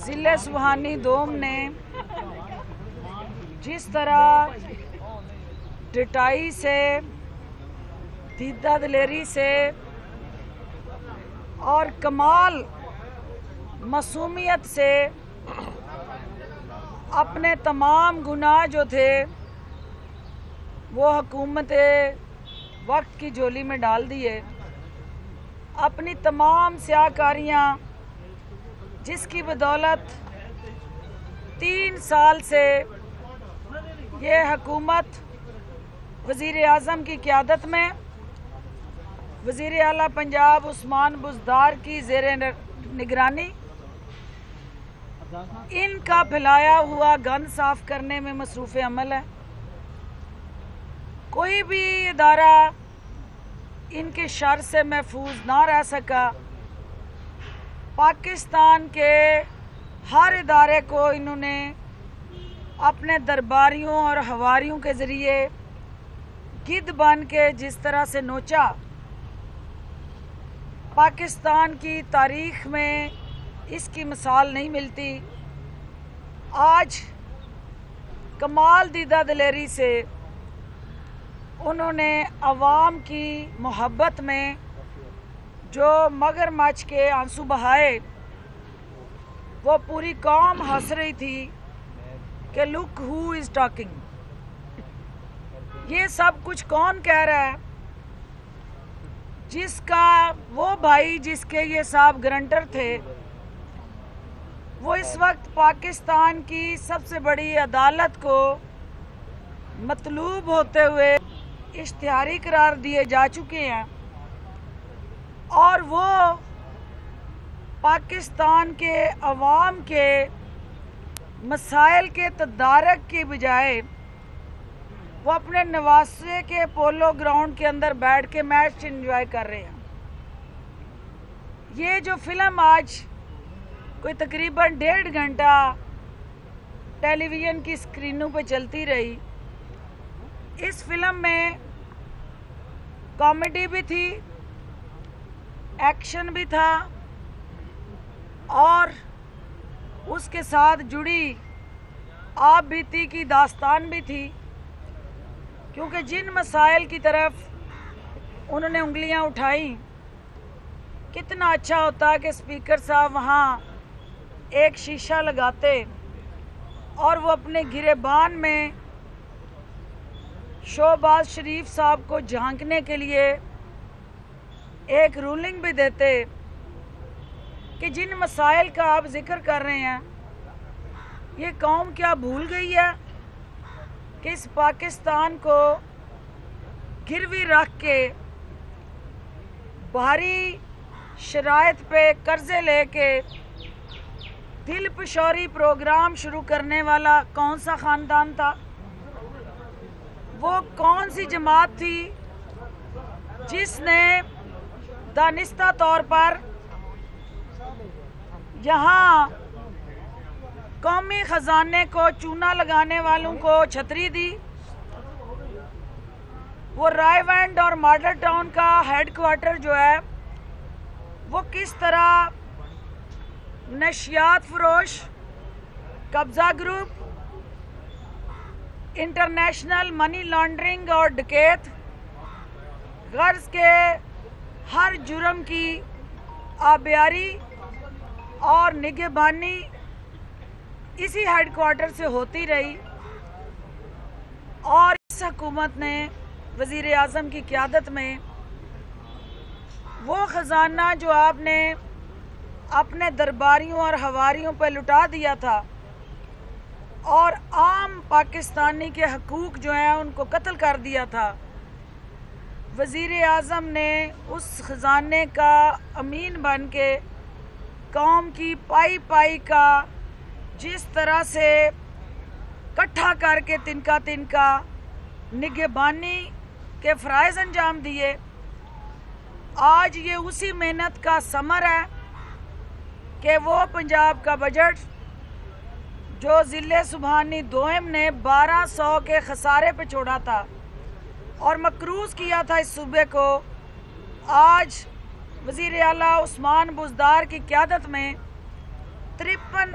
ضلع سبحانی دوم نے جس طرح ڈٹائی سے، دیدہ دلیری سے اور کمال معصومیت سے اپنے تمام گناہ جو تھے وہ حکومت وقت کی جھولی میں ڈال دیے، اپنی تمام سیاہکاریاں جس کی بدولت 3 سال سے یہ حکومت وزیر اعظم کی قیادت میں وزیر اعلیٰ پنجاب عثمان بزدار کی زیر نگرانی ان کا پھیلایا ہوا گند صاف کرنے میں مصروف عمل ہے۔ کوئی بھی ادارہ ان کے شر سے محفوظ نہ رہ سکا۔ پاکستان کے ہر ادارے کو انہوں نے اپنے درباریوں اور حواریوں کے ذریعے گدھ بن کے جس طرح سے نوچا، پاکستان کی تاریخ میں اس کی مثال نہیں ملتی۔ آج کمال دیدہ دلیری سے انہوں نے عوام کی محبت میں جو مگرمچھ کے آنسو بہائے، وہ پوری قوم ہنس رہی تھی کہ لک ہو از ٹاکنگ۔ یہ سب کچھ کون کہہ رہا ہے؟ جس کا وہ بھائی جس کے یہ صاحب گرنٹر تھے، وہ اس وقت پاکستان کی سب سے بڑی عدالت کو مطلوب ہوتے ہوئے اشتہاری قرار دیے جا چکے ہیں، اور وہ پاکستان کے عوام کے مسائل کے تدارک کے بجائے وہ اپنے نواسے کے پولو گراؤنڈ کے اندر بیٹھ کے میچ انجوائے کر رہے ہیں۔ یہ جو فلم آج کوئی تقریباً 1.5 گھنٹہ ٹیلی ویژن کی اسکرینوں پہ چلتی رہی، اس فلم میں کامیڈی بھی تھی، ایکشن بھی تھا، اور اس کے ساتھ جڑی آپ بیتی کی داستان بھی تھی، کیونکہ جن مسائل کی طرف انہوں نے انگلیاں اٹھائیں، کتنا اچھا ہوتا کہ اسپیکر صاحب وہاں ایک شیشہ لگاتے اور وہ اپنے گریبان میں شہباز شریف صاحب کو جھانکنے کے لیے ایک رولنگ بھی دیتے کہ جن مسائل کا آپ ذکر کر رہے ہیں، یہ قوم کیا بھول گئی ہے کہ اس پاکستان کو گروی رکھ کے بھاری شرائط پہ قرضے لے کے دل پشوری پروگرام شروع کرنے والا کون سا خاندان تھا؟ وہ کون سی جماعت تھی جس نے دانستہ طور پر یہاں قومی خزانے کو چونا لگانے والوں کو چھتری دی؟ وہ رائے وینڈ اور ماڈل ٹاؤن کا ہیڈ کوارٹر جو ہے وہ کس طرح نشیات فروش، قبضہ گروپ، انٹرنیشنل منی لانڈرنگ اور ڈکیت، غرض کے ہر جرم کی آبیاری اور نگہبانی اسی ہیڈ کوارٹر سے ہوتی رہی، اور اس حکومت نے وزیر اعظم کی قیادت میں وہ خزانہ جو آپ نے اپنے درباریوں اور حواریوں پہ لٹا دیا تھا اور عام پاکستانی کے حقوق جو ہیں ان کو قتل کر دیا تھا، وزیر اعظم نے اس خزانے کا امین بن کے قوم کی پائی پائی کا جس طرح سے کٹھا کر کے تنکا نگہبانی کے فرائض انجام دیے۔ آج یہ اسی محنت کا ثمر ہے کہ وہ پنجاب کا بجٹ جو ضلع سبحانی دوئم نے 1200 کے خسارے پہ چھوڑا تھا اور مقروض کیا تھا اس صوبے کو، آج وزیر اعلیٰ عثمان بزدار کی قیادت میں 53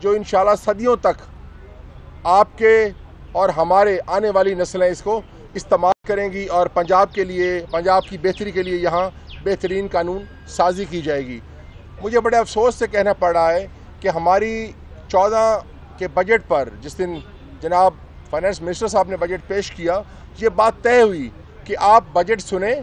جو انشاءاللہ صدیوں تک آپ کے اور ہمارے آنے والی نسلیں اس کو استعمال کریں گی، اور پنجاب کے لیے، پنجاب کی بہتری کے لیے یہاں بہترین قانون سازی کی جائے گی۔ مجھے بڑے افسوس سے کہنا پڑ رہا ہے کہ ہماری 14 کے بجٹ پر جس دن جناب فائنانس منسٹر صاحب نے بجٹ پیش کیا، یہ بات طے ہوئی کہ آپ بجٹ سنیں،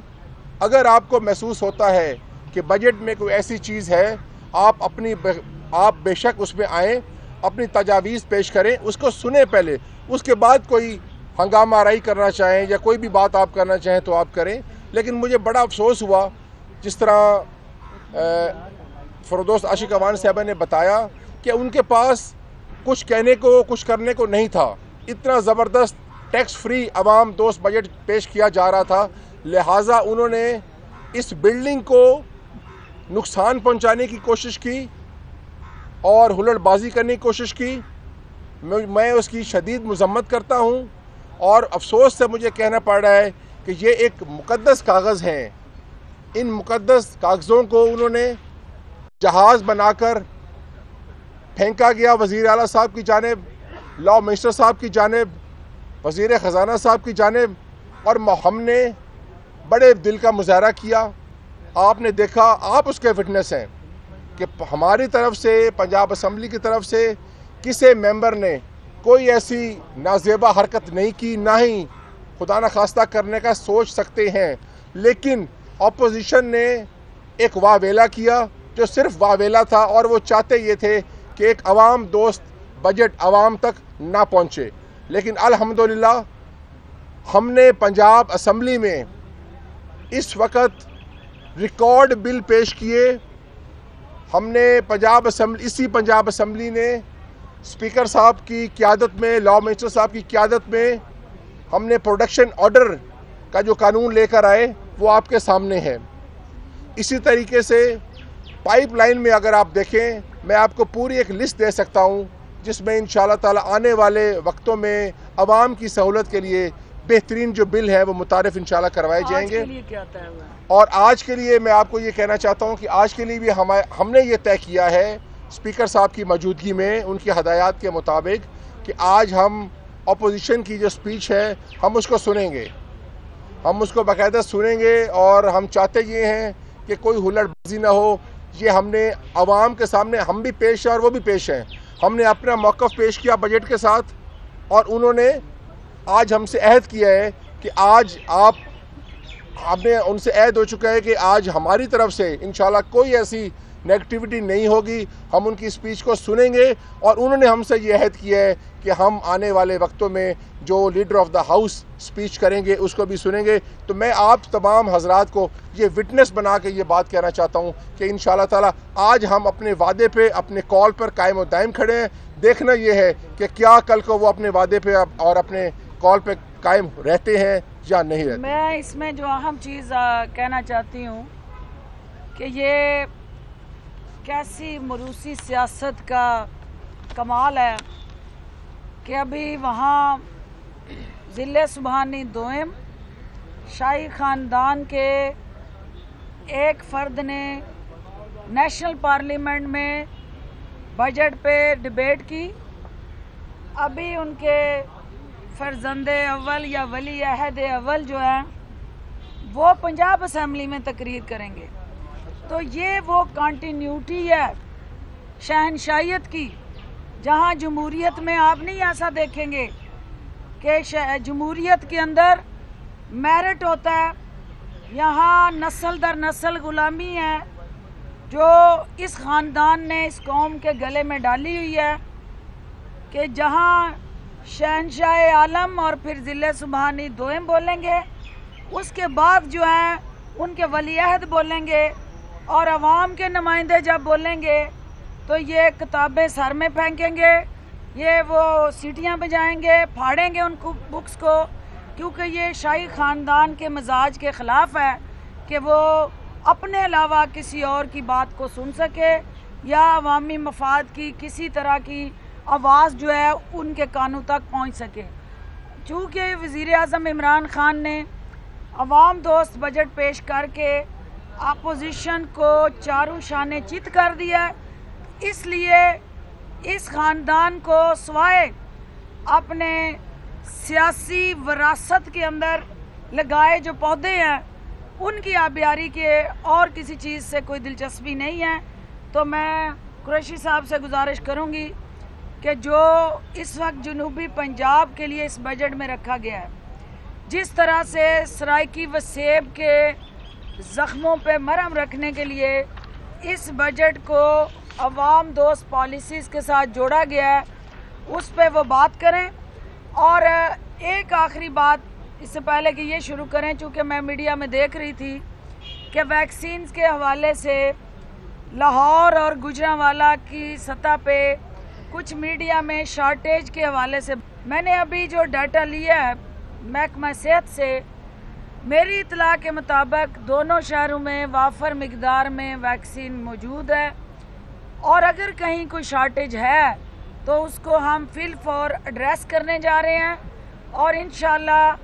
اگر آپ کو محسوس ہوتا ہے کہ بجٹ میں کوئی ایسی چیز ہے، آپ بے شک اس میں آئیں، اپنی تجاویز پیش کریں، اس کو سنیں پہلے، اس کے بعد کوئی ہنگامہ آرائی کرنا چاہیں یا کوئی بھی بات آپ کرنا چاہیں تو آپ کریں۔ لیکن مجھے بڑا افسوس ہوا، جس طرح فردوس عاشق اوان صاحبہ نے بتایا کہ ان کے پاس کچھ کہنے کو، کچھ کرنے کو نہیں تھا۔ اتنا زبردست ٹیکس فری عوام دوست بجٹ پیش کیا جا رہا تھا، لہٰذا انہوں نے اس بلڈنگ کو نقصان پہنچانے کی کوشش کی اور ہلڑ بازی کرنے کی کوشش کی۔ میں اس کی شدید مذمت کرتا ہوں، اور افسوس سے مجھے کہنا پڑ رہا ہے کہ یہ ایک مقدس کاغذ ہیں، ان مقدس کاغذوں کو انہوں نے جہاز بنا کر پھینکا گیا وزیر اعلیٰ صاحب کی جانب، لاء منسٹر صاحب کی جانب، وزیر خزانہ صاحب کی جانب، اور ہم نے بڑے دل کا مظاہرہ کیا۔ آپ نے دیکھا، آپ اس کے وٹنس ہیں کہ ہماری طرف سے، پنجاب اسمبلی کی طرف سے کسی ممبر نے کوئی ایسی نازیبا حرکت نہیں کی، نہ ہی خدا نخواستہ کرنے کا سوچ سکتے ہیں، لیکن اپوزیشن نے ایک واویلا کیا جو صرف واویلا تھا، اور وہ چاہتے یہ تھے کہ ایک عوام دوست بجٹ عوام تک نہ پہنچے۔ لیکن الحمدللہ ہم نے پنجاب اسمبلی میں اس وقت ریکارڈ بل پیش کیے۔ ہم نے اسی پنجاب اسمبلی نے اسپیکر صاحب کی قیادت میں، لاء منسٹر صاحب کی قیادت میں، ہم نے پروڈکشن آرڈر کا جو قانون لے کر آئے وہ آپ کے سامنے ہے۔ اسی طریقے سے پائپ لائن میں اگر آپ دیکھیں، میں آپ کو پوری ایک لسٹ دے سکتا ہوں جس میں انشاءاللہ تعالی آنے والے وقتوں میں عوام کی سہولت کے لیے بہترین جو بل ہے وہ متعارف انشاءاللہ کروائے جائیں گے۔ اور آج کے لیے میں آپ کو یہ کہنا چاہتا ہوں کہ آج کے لیے بھی ہم نے یہ طے کیا ہے اسپیکر صاحب کی موجودگی میں، ان کی ہدایات کے مطابق، کہ آج ہم اپوزیشن کی جو سپیچ ہے ہم اس کو سنیں گے، ہم اس کو باقاعدہ سنیں گے، اور ہم چاہتے یہ ہیں کہ کوئی ہلڑ بازی نہ ہو۔ یہ ہم نے عوام کے سامنے، ہم بھی پیش ہیں اور وہ بھی پیش ہیں، ہم نے اپنا موقف پیش کیا بجٹ کے ساتھ، اور انہوں نے آج ہم سے عہد کیا ہے کہ آج ہم نے ان سے عہد ہو چکا ہے کہ آج ہماری طرف سے انشاءاللہ کوئی ایسی نیگیٹیوٹی نہیں ہوگی، ہم ان کی سپیچ کو سنیں گے، اور انہوں نے ہم سے یہ عہد کیا ہے کہ ہم آنے والے وقتوں میں جو leader of the house speech کریں گے اس کو بھی سنیں گے۔ تو میں آپ تمام حضرات کو یہ وٹنس بنا کے یہ بات کہنا چاہتا ہوں کہ انشاءاللہ تعالی آج ہم اپنے وعدے پہ، اپنے کال پر قائم و دائم کھڑے ہیں۔ دیکھنا یہ ہے کہ کیا کل کو وہ اپنے وعدے پہ اور اپنے کال پہ قائم رہتے ہیں یا نہیں رہتے۔ میں اس میں جو اہم چیز کہنا چاہتی ہوں کہ یہ کیسی موروثی سیاست کا کمال ہے کہ ابھی وہاں ضلع سبحانی دوئم شاہی خاندان کے ایک فرد نے نیشنل پارلیمنٹ میں بجٹ پہ ڈیبیٹ کی، ابھی ان کے فرزند اول یا ولی عہد اول جو ہیں وہ پنجاب اسمبلی میں تقریر کریں گے۔ تو یہ وہ کانٹینیوٹی ہے شہنشاہیت کی، جہاں جمہوریت میں آپ نہیں ایسا دیکھیں گے کہ جمہوریت کے اندر میرٹ ہوتا ہے، یہاں نسل در نسل غلامی ہے جو اس خاندان نے اس قوم کے گلے میں ڈالی ہوئی ہے، کہ جہاں شہنشاہ عالم اور پھر ضلع سبحانی دوئم بولیں گے، اس کے بعد جو ہیں ان کے ولی عہد بولیں گے، اور عوام کے نمائندے جب بولیں گے تو یہ کتابیں سر میں پھینکیں گے، یہ وہ سیٹیاں بجائیں گے، پھاڑیں گے ان کو بکس کو، کیونکہ یہ شاہی خاندان کے مزاج کے خلاف ہے کہ وہ اپنے علاوہ کسی اور کی بات کو سن سکے یا عوامی مفاد کی کسی طرح کی آواز جو ہے ان کے کانوں تک پہنچ سکے۔ چونکہ وزیر اعظم عمران خان نے عوام دوست بجٹ پیش کر کے اپوزیشن کو چاروں شانے چت کر دیا ہے، اس لیے اس خاندان کو سوائے اپنے سیاسی وراثت کے اندر لگائے جو پودے ہیں ان کی آبیاری کے اور کسی چیز سے کوئی دلچسپی نہیں ہے. تو میں قریشی صاحب سے گزارش کروں گی کہ جو اس وقت جنوبی پنجاب کے لیے اس بجٹ میں رکھا گیا ہے، جس طرح سے سرائیکی و سیب کے زخموں پہ مرہم رکھنے کے لیے اس بجٹ کو عوام دوست پالیسیز کے ساتھ جوڑا گیا ہے، اس پہ وہ بات کریں. اور ایک آخری بات اس سے پہلے کہ یہ شروع کریں، چونکہ میں میڈیا میں دیکھ رہی تھی کہ ویکسینز کے حوالے سے لاہور اور گوجرانوالہ کی سطح پہ کچھ میڈیا میں شارٹیج کے حوالے سے میں نے ابھی جو ڈیٹا لیا ہے محکمہ صحت سے، میری اطلاع کے مطابق دونوں شہروں میں وافر مقدار میں ویکسین موجود ہے، اور اگر کہیں کوئی شارٹیج ہے تو اس کو ہم فی الفور ایڈریس کرنے جا رہے ہیں. اور انشاءاللہ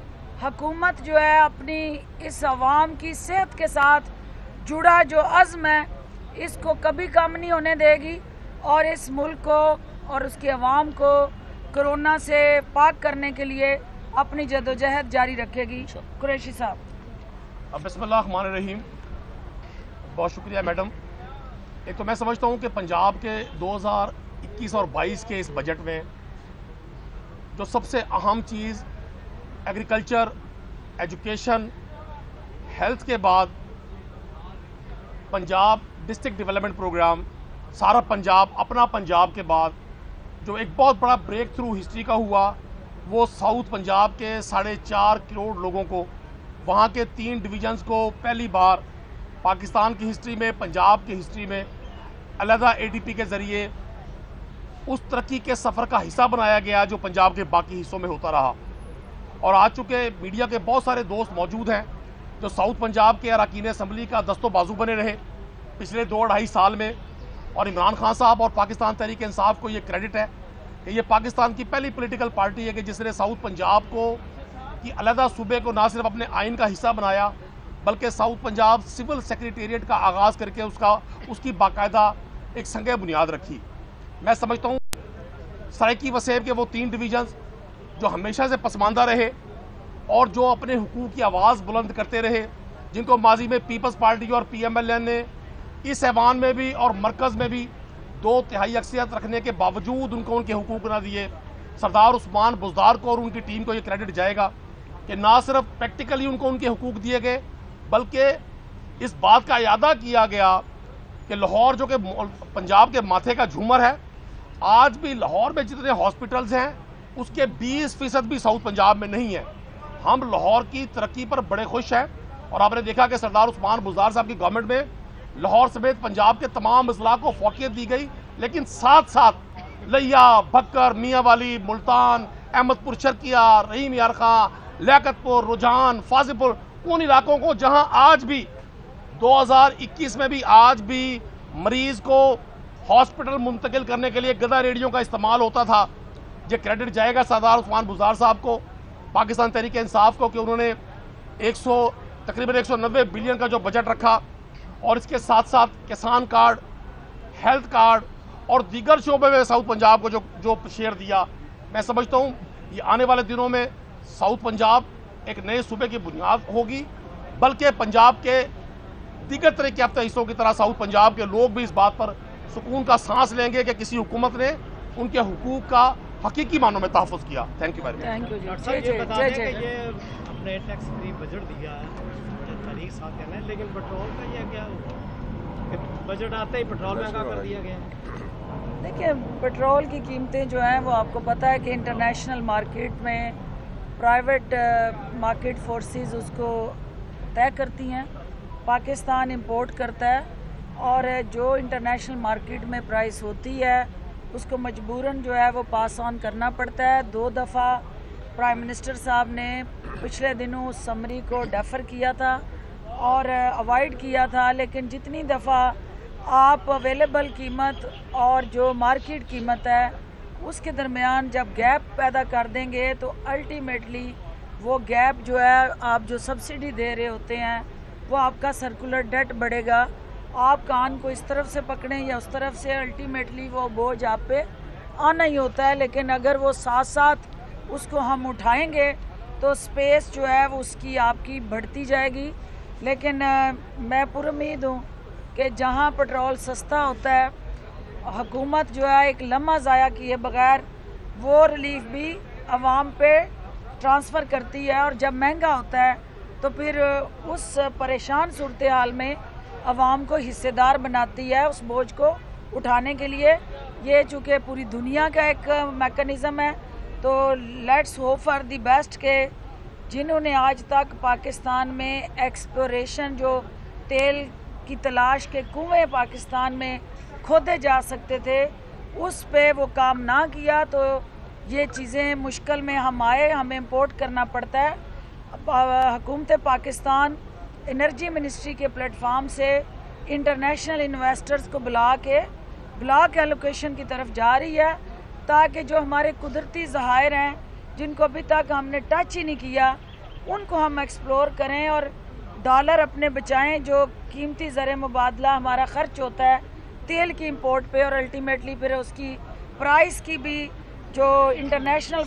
حکومت جو ہے اپنی اس عوام کی صحت کے ساتھ جڑا جو عزم ہے اس کو کبھی کم نہیں ہونے دے گی، اور اس ملک کو اور اس کی عوام کو کرونا سے پاک کرنے کے لیے اپنی جدوجہد جاری رکھے گی. قریشی صاحب. بسم اللہ الرحمن الرحیم. بہت شکریہ میڈم. ایک تو میں سمجھتا ہوں کہ پنجاب کے 2021 اور 22 کے اس بجٹ میں جو سب سے اہم چیز ایگریکلچر، ایجوکیشن، ہیلتھ کے بعد پنجاب ڈسٹرکٹ ڈیولپمنٹ پروگرام سارا پنجاب اپنا پنجاب کے بعد جو ایک بہت بڑا بریک تھرو ہسٹری کا ہوا، وہ ساؤتھ پنجاب کے 4.5 کروڑ لوگوں کو، وہاں کے 3 ڈویژنز کو پہلی بار پاکستان کی ہسٹری میں، پنجاب کی ہسٹری میں علیحدہ ADP کے ذریعے اس ترقی کے سفر کا حصہ بنایا گیا جو پنجاب کے باقی حصوں میں ہوتا رہا. اور آج چونکہ میڈیا کے بہت سارے دوست موجود ہیں جو ساؤتھ پنجاب کے اراکین اسمبلی کا دست و بازو بنے رہے پچھلے 2-2.5 سال میں، اور عمران خان صاحب اور پاکستان تحریک انصاف کو یہ کریڈٹ ہے کہ یہ پاکستان کی پہلی پولیٹیکل پارٹی ہے کہ جس نے ساؤتھ پنجاب کو کی علیحدہ صوبے کو نہ صرف اپنے آئین کا حصہ بنایا بلکہ ساؤتھ پنجاب سول سیکریٹریٹ کا آغاز کر کے اس کی باقاعدہ ایک سنگ بنیاد رکھی. میں سمجھتا ہوں سرائیکی و سیب کے وہ 3 ڈویژنز جو ہمیشہ سے پسماندہ رہے اور جو اپنے حقوق کی آواز بلند کرتے رہے، جن کو ماضی میں پیپلز پارٹی اور PMLN نے اس ایوان میں بھی اور مرکز میں بھی 2/3 اکثریت رکھنے کے باوجود ان کو ان کے حقوق نہ دیے. سردار عثمان بزدار کو اور ان کی ٹیم کو یہ کریڈٹ جائے گا کہ نہ صرف پریکٹیکلی ان کو ان کے حقوق دیے گئے بلکہ اس بات کا اعادہ کیا گیا کہ لاہور جو کہ پنجاب کے ماتھے کا جھومر ہے، آج بھی لاہور میں جتنے ہاسپٹلز ہیں اس کے 20% بھی ساؤتھ پنجاب میں نہیں ہیں. ہم لاہور کی ترقی پر بڑے خوش ہیں، اور آپ نے دیکھا کہ سردار عثمان بزدار صاحب کی گورنمنٹ میں لاہور سمیت پنجاب کے تمام اضلاع کو فوقیت دی گئی، لیکن ساتھ ساتھ لیا، بھکر، میاں والی، ملتان، احمد پور شرقیہ، رحیم یار خان، لیاقت پور، رجحان، فاضل پور، ان علاقوں کو جہاں آج بھی 2021 میں بھی آج بھی مریض کو ہاسپٹل منتقل کرنے کے لیے گدھا ریڈیوں کا استعمال ہوتا تھا، یہ کریڈٹ جائے گا سردار عثمان بزدار صاحب کو، پاکستان تحریک انصاف کو کہ انہوں نے تقریباً 190 بلین کا جو بجٹ رکھا، اور اس کے ساتھ ساتھ کسان کارڈ، ہیلتھ کارڈ اور دیگر شعبے میں ساؤتھ پنجاب کو جو شیئر دیا. میں سمجھتا ہوں یہ آنے والے دنوں میں ساؤتھ پنجاب ایک نئے صوبے کی بنیاد ہوگی، بلکہ پنجاب کے دیگر ترقی یافتہ حصوں کی طرح ساؤتھ پنجاب کے لوگ بھی اس بات پر سکون کا سانس لیں گے کہ کسی حکومت نے ان کے حقوق کا حقیقی معنوں میں تحفظ کیا. Thank you very much. اپنے ٹیکس فری بجٹ دیا ہے، تاریخ ساتھ کہنا ہے، لیکن پیٹرول کا یہ کیا بجٹ آتے ہی پیٹرول مہنگا کر دیا گیا ہے؟ دیکھیں، پیٹرول کی قیمتیں جو ہیں وہ آپ کو پتہ ہے کہ انٹرنیشنل مارکیٹ میں پرائیویٹ مارکیٹ فورسز اس کو طے کرتی ہیں، پاکستان امپورٹ کرتا ہے، اور جو انٹرنیشنل مارکیٹ میں پرائس ہوتی ہے اس کو مجبوراً جو ہے وہ پاس آن کرنا پڑتا ہے. 2 دفعہ پرائم منسٹر صاحب نے پچھلے دنوں سمری کو ڈیفر کیا تھا اور اوائڈ کیا تھا، لیکن جتنی دفعہ آپ اویلیبل قیمت اور جو مارکیٹ قیمت ہے اس کے درمیان جب گیپ پیدا کر دیں گے تو الٹیمیٹلی وہ گیپ جو ہے آپ جو سبسڈی دے رہے ہوتے ہیں وہ آپ کا سرکولر ڈیٹ بڑھے گا، آپ کان کو اس طرف سے پکڑیں یا اس طرف سے، الٹیمیٹلی وہ بوجھ آپ پہ آنا ہی ہوتا ہے. لیکن اگر وہ ساتھ ساتھ اس کو ہم اٹھائیں گے تو سپیس جو ہے وہ اس کی آپ کی بڑھتی جائے گی. لیکن میں پر امید ہوں کہ جہاں پٹرول سستا ہوتا ہے حکومت جو ہے ایک لمحہ ضائع کیے بغیر وہ ریلیف بھی عوام پہ ٹرانسفر کرتی ہے، اور جب مہنگا ہوتا ہے تو پھر اس پریشان صورتحال میں عوام کو حصے دار بناتی ہے اس بوجھ کو اٹھانے کے لیے. یہ چونکہ پوری دنیا کا ایک میکانزم ہے تو let's hope for the best کہ جنہوں نے آج تک پاکستان میں ایکسپلوریشن جو تیل کی تلاش کے کنویں پاکستان میں کھودے جا سکتے تھے اس پہ وہ کام نہ کیا تو یہ چیزیں مشکل میں ہم آئے، ہمیں امپورٹ کرنا پڑتا ہے. حکومت پاکستان انرجی منسٹری کے پلیٹ فارم سے انٹرنیشنل انویسٹرز کو بلا کے بلاک ایلوکیشن کی طرف جا رہی ہے تاکہ جو ہمارے قدرتی ذخائر ہیں جن کو ابھی تک ہم نے ٹچ ہی نہیں کیا ان کو ہم ایکسپلور کریں اور ڈالر اپنے بچائیں. جو قیمتی زر مبادلہ ہمارا خرچ ہوتا ہے تیل کی امپورٹ پہ اور الٹیمیٹلی پھر اس کی پرائس کی بھی جو انٹرنیشنل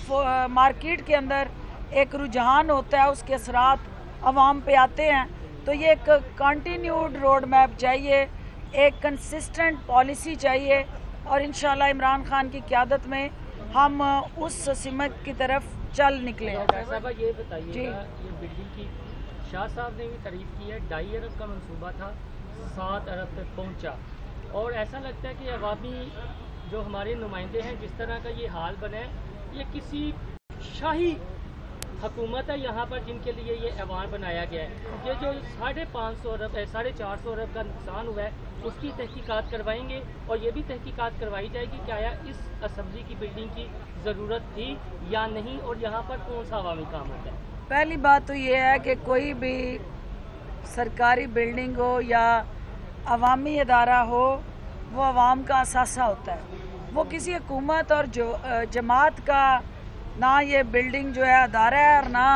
مارکیٹ کے اندر ایک رجحان ہوتا ہے اس کے اثرات عوام پہ آتے ہیں. تو یہ ایک کنٹینیوڈ روڈ میپ چاہیے، ایک کنسسٹنٹ پالیسی چاہیے اور انشاءاللہ عمران خان کی قیادت میں ہم اس سمت کی طرف چل نکلے. صاحبہ یہ بتائیے یہ بلڈنگ کی شاہ صاحب نے بھی تعریف کی ہے، 2.5 ارب کا منصوبہ تھا، 7 ارب تک پہنچا، اور ایسا لگتا ہے کہ عوامی جو ہمارے نمائندے ہیں جس طرح کا یہ حال بنا ہے یہ کسی شاہی حکومت ہے یہاں پر جن کے لیے یہ ایوان بنایا گیا ہے. یہ جو 450 ارب کا نقصان ہوا ہے اس کی تحقیقات کروائیں گے اور یہ بھی تحقیقات کروائی جائے گی کہ آیا اس اسمبلی کی بلڈنگ کی ضرورت تھی یا نہیں اور یہاں پر کون سا عوامی کام ہوتا ہے. پہلی بات تو یہ ہے کہ کوئی بھی سرکاری بلڈنگ ہو یا عوامی ادارہ ہو وہ عوام کا اثاثہ ہوتا ہے. وہ کسی حکومت اور جماعت کا نہ یہ بلڈنگ جو ہے ادارہ ہے اور نہ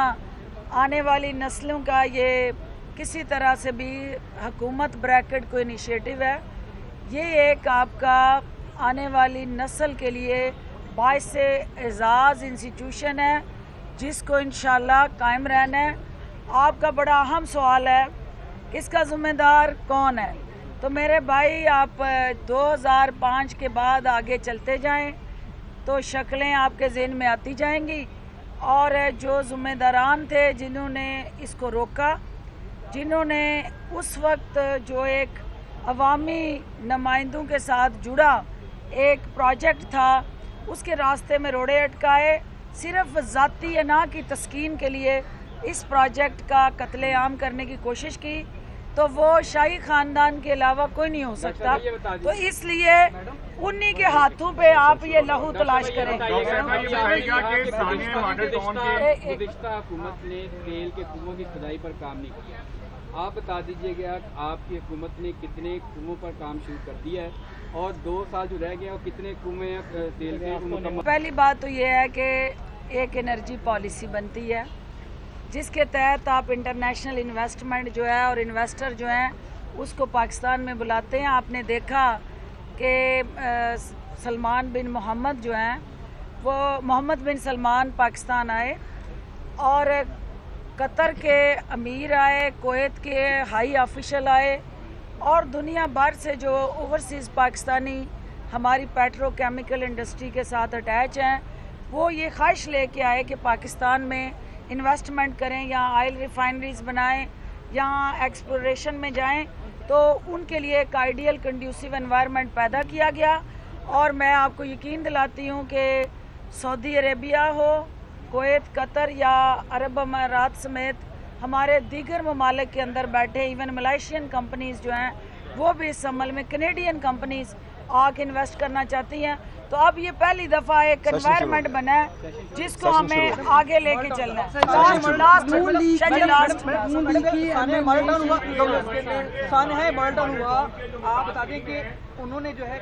آنے والی نسلوں کا یہ کسی طرح سے بھی حکومت بریکٹ کو انیشیٹو ہے. یہ ایک آپ کا آنے والی نسل کے لیے باعث اعزاز انسٹیٹیوشن ہے جس کو انشاءاللہ قائم رہنا ہے. آپ کا بڑا اہم سوال ہے کہ اس کا ذمہ دار کون ہے. تو میرے بھائی آپ 2005 کے بعد آگے چلتے جائیں تو شکلیں آپ کے ذہن میں آتی جائیں گی، اور جو ذمہ داران تھے جنہوں نے اس کو روکا، جنہوں نے اس وقت جو ایک عوامی نمائندوں کے ساتھ جڑا ایک پروجیکٹ تھا اس کے راستے میں روڑے اٹکائے، صرف ذاتی انا کی تسکین کے لیے اس پروجیکٹ کا قتل عام کرنے کی کوشش کی، تو وہ شاہی خاندان کے علاوہ کوئی نہیں ہو سکتا. تو اس لیے انہی کے ہاتھوں پہ آپ یہ لہو تلاش کریں. گزشتہ حکومت نے تیل کے کنووں کی کھدائی پر کام نہیں کیا، آپ بتا دیجیے گا آپ کی حکومت نے کتنے کنووں پر کام شروع کر دیا ہے اور 2 سال جو رہ گیا اور کتنے کنویں تیل کے. پہلی بات تو یہ ہے کہ ایک انرجی پالیسی بنتی ہے جس کے تحت آپ انٹرنیشنل انویسٹمنٹ جو ہے اور انویسٹر جو ہیں اس کو پاکستان میں بلاتے ہیں. آپ نے دیکھا کہ سلمان بن محمد جو ہیں وہ محمد بن سلمان پاکستان آئے اور قطر کے امیر آئے، کویت کے ہائی آفیشل آئے اور دنیا بھر سے جو اوورسیز پاکستانی ہماری پیٹرو کیمیکل انڈسٹری کے ساتھ اٹیچ ہیں وہ یہ خواہش لے کے آئے کہ پاکستان میں انویسٹمنٹ کریں، یہاں آئل ریفائنریز بنائیں، یہاں ایکسپلوریشن میں جائیں. تو ان کے لیے ایک آئیڈیل کنڈیوسیو انوائرمنٹ پیدا کیا گیا. اور میں آپ کو یقین دلاتی ہوں کہ سعودی عربیہ ہو، کویت، قطر یا عرب امارات سمیت ہمارے دیگر ممالک کے اندر بیٹھے ایون ملائیشین کمپنیز جو ہیں وہ بھی اس عمل میں کینیڈین کمپنیز آ کے انویسٹ کرنا چاہتی ہیں. تو اب یہ پہلی دفعہ ایک انوائرمنٹ بنا ہے جس کو ہمیں آگے لے کے چلنا ہے. آپ بتا دیں کہ انہوں نے جو ہے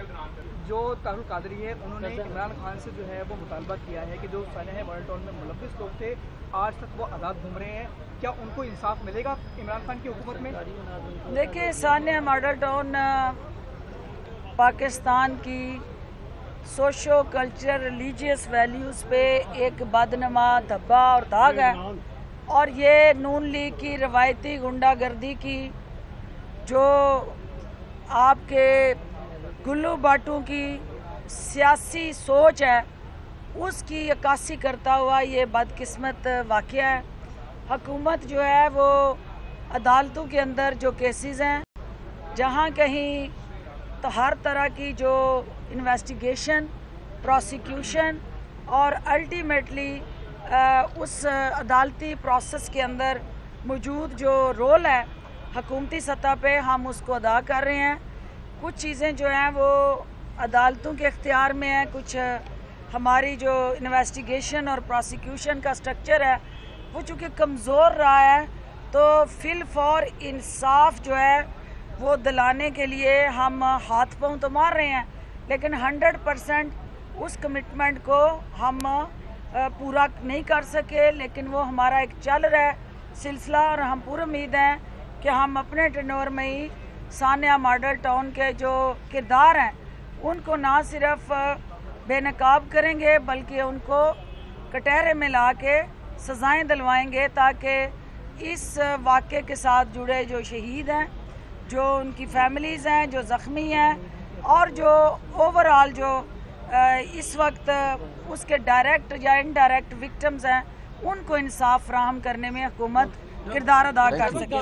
جو طاہر القادری ہے انہوں نے عمران خان سے جو ہے وہ مطالبہ کیا ہے کہ جو سانحہ ماڈل ٹاؤن میں ملوث لوگ تھے آج تک وہ آزاد گھوم رہے ہیں، کیا ان کو انصاف ملے گا عمران خان کی حکومت میں؟ دیکھیں، سانحہ ماڈل ٹاؤن پاکستان کی سوشو کلچر ریلیجیس ویلیوز پہ ایک بدنما دھبا اور داغ ہے، اور یہ نون لیگ کی روایتی غنڈہ گردی کی جو آپ کے گلو باٹوں کی سیاسی سوچ ہے اس کی عکاسی کرتا ہوا یہ بدقسمت واقعہ ہے۔ حکومت جو ہے وہ عدالتوں کے اندر جو کیسز ہیں جہاں کہیں تو ہر طرح کی جو انویسٹیگیشن، پروسیکیوشن اور الٹیمیٹلی اس عدالتی پروسیس کے اندر موجود جو رول ہے حکومتی سطح پہ ہم اس کو ادا کر رہے ہیں۔ کچھ چیزیں جو ہیں وہ عدالتوں کے اختیار میں ہیں، کچھ ہماری جو انویسٹیگیشن اور پروسیکیوشن کا سٹرکچر ہے وہ چونکہ کمزور رہا ہے، تو فی الفور انصاف جو ہے وہ دلانے کے لیے ہم ہاتھ پاؤں تو مار رہے ہیں، لیکن 100% اس کمٹمنٹ کو ہم پورا نہیں کر سکے، لیکن وہ ہمارا ایک چل رہا ہے سلسلہ، اور ہم پورا امید ہیں کہ ہم اپنے ٹینور میں ہی سانحہ ماڈل ٹاؤن کے جو کردار ہیں ان کو نہ صرف بے نقاب کریں گے بلکہ ان کو کٹہرے میں لا کے سزائیں دلوائیں گے، تاکہ اس واقعے کے ساتھ جڑے جو شہید ہیں، جو ان کی فیملیز ہیں، جو زخمی ہیں، اور جو اوورآل جو اس وقت اس کے ڈائریکٹ یا انڈائریکٹ وکٹمز ہیں ان کو انصاف فراہم کرنے میں حکومت کردار ادا کر سکے۔